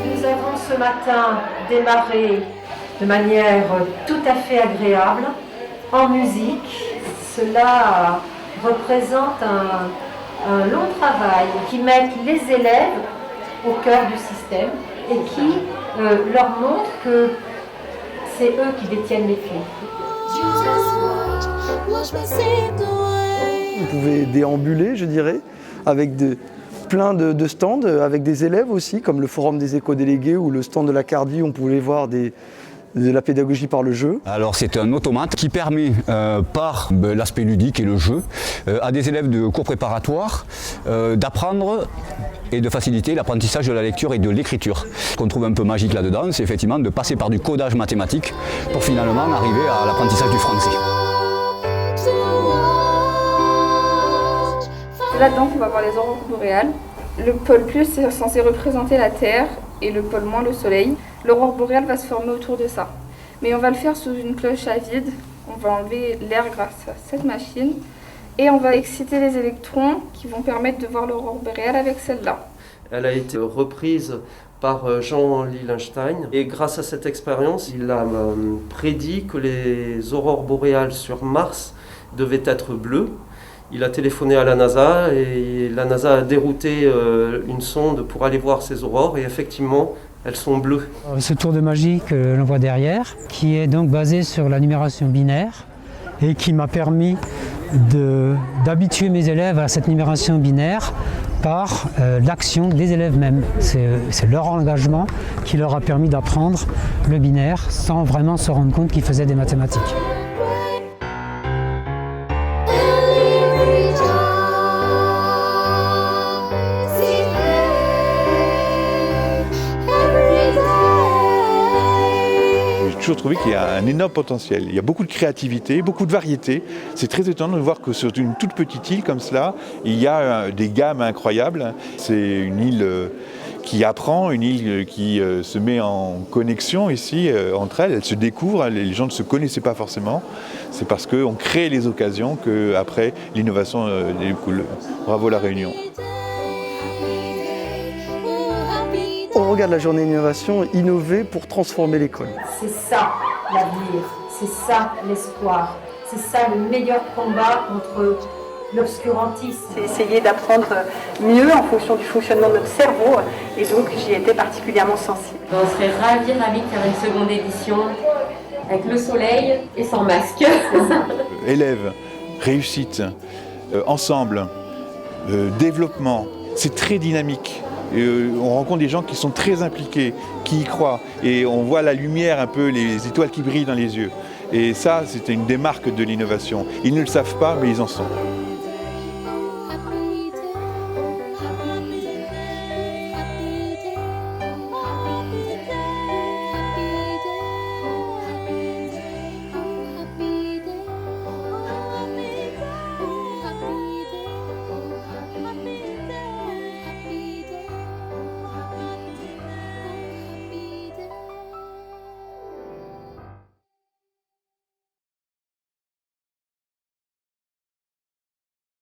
Nous avons ce matin démarré de manière tout à fait agréable, en musique. Cela représente un long travail qui met les élèves au cœur du système et qui leur montre que c'est eux qui détiennent les clés. Vous pouvez déambuler, je dirais, avec plein de stands, avec des élèves aussi, comme le forum des éco-délégués ou le stand de la Cardi, où on pouvait voir de la pédagogie par le jeu. Alors c'est un automate qui permet par l'aspect ludique et le jeu à des élèves de cours préparatoires d'apprendre et de faciliter l'apprentissage de la lecture et de l'écriture. Ce qu'on trouve un peu magique là-dedans, c'est effectivement de passer par du codage mathématique pour finalement arriver à l'apprentissage du français. C'est là-dedans qu'on va voir les aurores boréales. Le pôle plus est censé représenter la Terre et le pôle moins le Soleil. L'aurore boréale va se former autour de ça. Mais on va le faire sous une cloche à vide. On va enlever l'air grâce à cette machine. Et on va exciter les électrons qui vont permettre de voir l'aurore boréale avec celle-là. Elle a été reprise par Jean Lillenstein. Et grâce à cette expérience, il a prédit que les aurores boréales sur Mars devaient être bleues. Il a téléphoné à la NASA et la NASA a dérouté une sonde pour aller voir ces aurores et effectivement, elles sont bleues. Ce tour de magie que l'on voit derrière, qui est donc basé sur la numération binaire et qui m'a permis d'habituer mes élèves à cette numération binaire par l'action des élèves mêmes. C'est leur engagement qui leur a permis d'apprendre le binaire sans vraiment se rendre compte qu'ils faisaient des mathématiques. J'ai toujours trouvé qu'il y a un énorme potentiel. Il y a beaucoup de créativité, beaucoup de variété. C'est très étonnant de voir que sur une toute petite île comme cela, il y a des gammes incroyables. C'est une île qui apprend, une île qui se met en connexion ici entre elles. Elles se découvrent, les gens ne se connaissaient pas forcément. C'est parce qu'on crée les occasions qu'après l'innovation découle. Bravo La Réunion. On regarde la journée d'innovation, innover pour transformer l'école. C'est ça l'avenir, c'est ça l'espoir, c'est ça le meilleur combat contre l'obscurantisme. C'est essayer d'apprendre mieux en fonction du fonctionnement de notre cerveau et donc j'y étais particulièrement sensible. On serait ravis de faire une seconde édition avec le soleil et sans masque. Élèves, réussite, ensemble, développement, c'est très dynamique. On rencontre des gens qui sont très impliqués, qui y croient. Et on voit la lumière, un peu les étoiles qui brillent dans les yeux. Et ça, c'était une des marques de l'innovation. Ils ne le savent pas, mais ils en sont.